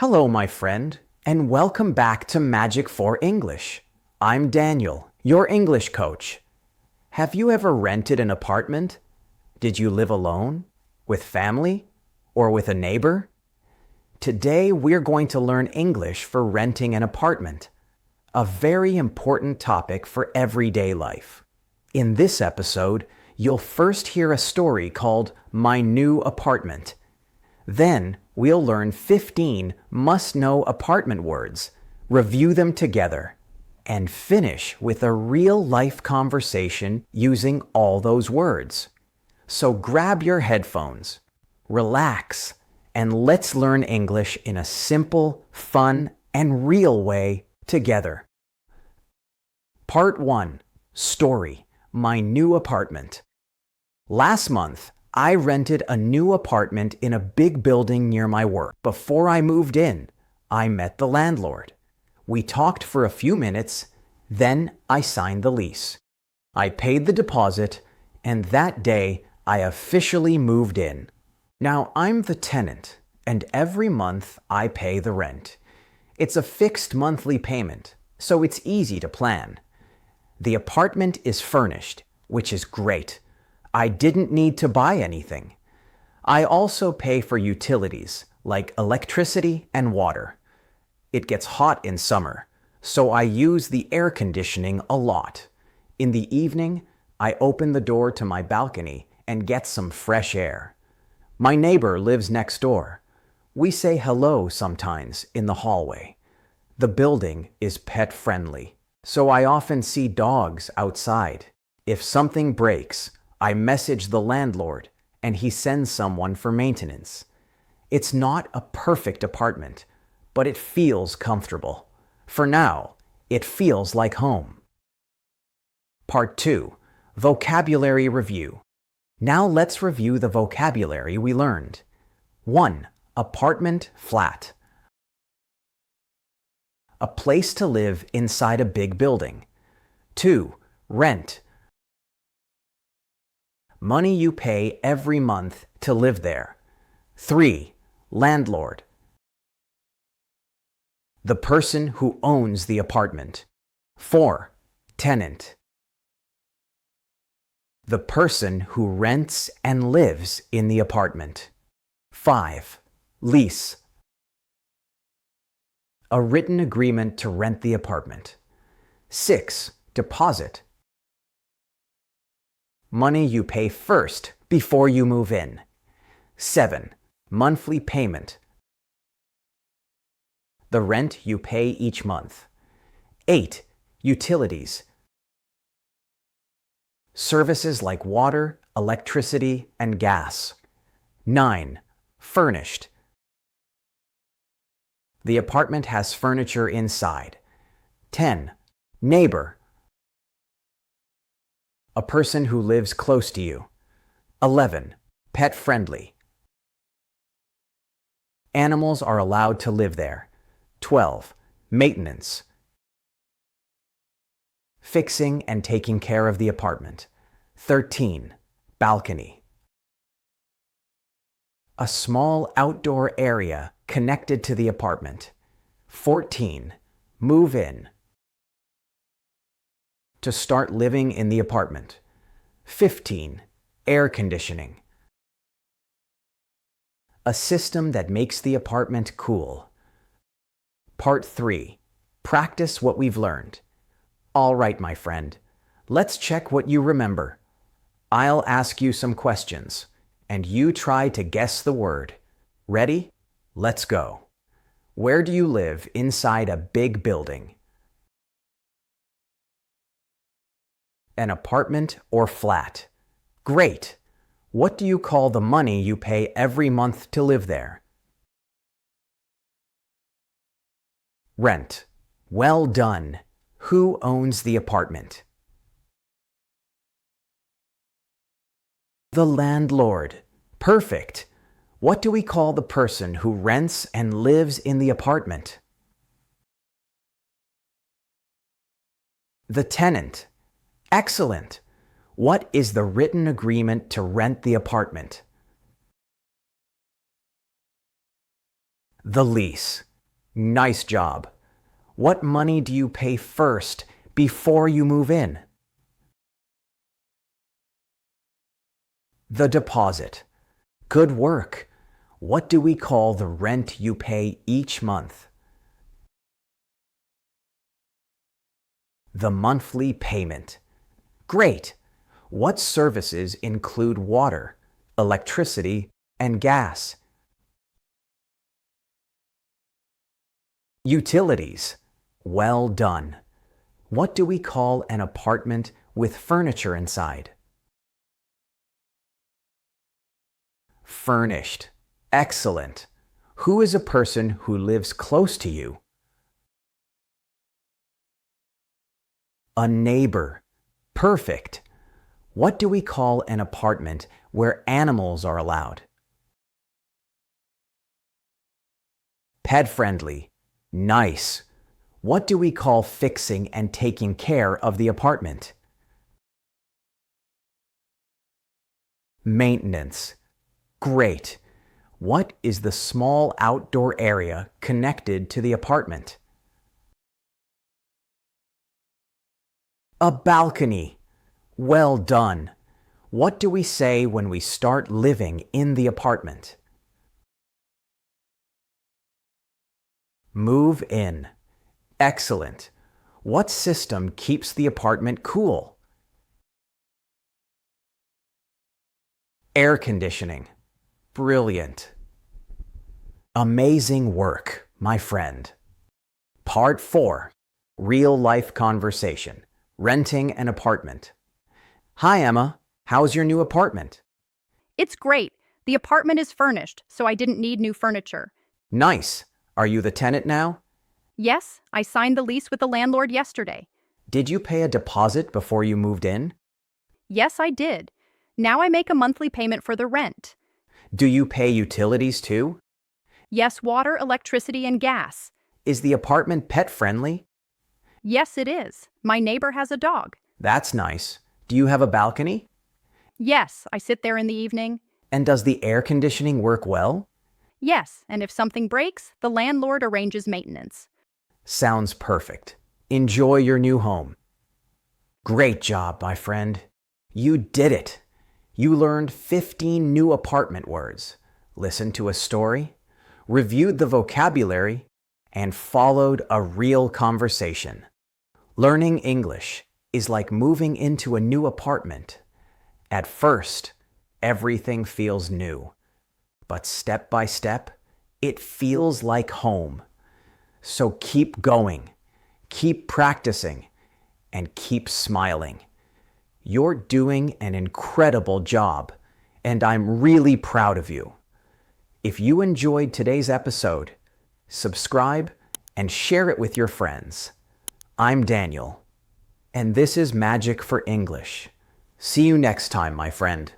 Hello, my friend, and welcome back to Magic for English. I'm Daniel, your English coach. Have you ever rented an apartment? Did you live alone, with family, or with a neighbor? Today, we're going to learn English for renting an apartment, a very important topic for everyday life. In this episode, you'll first hear a story called My New Apartment. Then, we'll learn 15 must-know apartment words, review them together, and finish with a real-life conversation using all those words. So grab your headphones, relax, and let's learn English in a simple, fun, and real way together. Part 1. Story. My new apartment. Last month, I rented a new apartment in a big building near my work. Before I moved in, I met the landlord. We talked for a few minutes, then I signed the lease. I paid the deposit, and that day I officially moved in. Now I'm the tenant, and every month I pay the rent. It's a fixed monthly payment, so it's easy to plan. The apartment is furnished, which is great. I didn't need to buy anything. I also pay for utilities like electricity and water. It gets hot in summer, so I use the air conditioning a lot. In the evening, I open the door to my balcony and get some fresh air. My neighbor lives next door. We say hello sometimes in the hallway. The building is pet-friendly, so I often see dogs outside. If something breaks, I message the landlord, and he sends someone for maintenance. It's not a perfect apartment, but it feels comfortable. For now, it feels like home. Part 2. Vocabulary Review. Now let's review the vocabulary we learned. 1. Apartment, flat. A place to live inside a big building. 2. Rent. Money you pay every month to live there. 3. Landlord. The person who owns the apartment. 4. Tenant. The person who rents and lives in the apartment. 5. Lease. A written agreement to rent the apartment. 6. Deposit. Money you pay first before you move in. 7. Monthly payment. The rent you pay each month. 8. Utilities. Services like water, electricity, and gas. 9. Furnished. The apartment has furniture inside. 10. Neighbor. A person who lives close to you. 11. Pet-friendly. Animals are allowed to live there. 12. Maintenance. Fixing and taking care of the apartment. 13. Balcony. A small outdoor area connected to the apartment. 14. Move in. To start living in the apartment. 15. Air conditioning. A system that makes the apartment cool. Part 3. Practice what we've learned. All right, my friend. Let's check what you remember. I'll ask you some questions, and you try to guess the word. Ready? Let's go. Where do you live inside a big building? An apartment or flat. Great! What do you call the money you pay every month to live there? Rent. Well done. Who owns the apartment? The landlord. Perfect. What do we call the person who rents and lives in the apartment? The tenant. Excellent. What is the written agreement to rent the apartment? The lease. Nice job. What money do you pay first before you move in? The deposit. Good work. What do we call the rent you pay each month? The monthly payment. Great. What services include water, electricity, and gas? Utilities. Well done. What do we call an apartment with furniture inside? Furnished. Excellent. Who is a person who lives close to you? A neighbor. Perfect. What do we call an apartment where animals are allowed? Pet-friendly. Nice. What do we call fixing and taking care of the apartment? Maintenance. Great. What is the small outdoor area connected to the apartment? A balcony. Well done. What do we say when we start living in the apartment? Move in. Excellent. What system keeps the apartment cool? Air conditioning. Brilliant. Amazing work, my friend. Part 4. Real-life conversation. Renting an apartment. Hi, Emma. How's your new apartment? It's great. The apartment is furnished, so I didn't need new furniture. Nice. Are you the tenant now? Yes, I signed the lease with the landlord yesterday. Did you pay a deposit before you moved in? Yes, I did. Now I make a monthly payment for the rent. Do you pay utilities too? Yes, water, electricity, and gas. Is the apartment pet-friendly? Yes, it is. My neighbor has a dog. That's nice. Do you have a balcony? Yes, I sit there in the evening. And does the air conditioning work well? Yes, and if something breaks, the landlord arranges maintenance. Sounds perfect. Enjoy your new home. Great job, my friend. You did it. You learned 15 new apartment words, listened to a story, reviewed the vocabulary, and followed a real conversation. Learning English is like moving into a new apartment. At first, everything feels new, but step by step, it feels like home. So keep going, keep practicing, and keep smiling. You're doing an incredible job, and I'm really proud of you. If you enjoyed today's episode, subscribe and share it with your friends. I'm Daniel, and this is Magic for English. See you next time, my friend.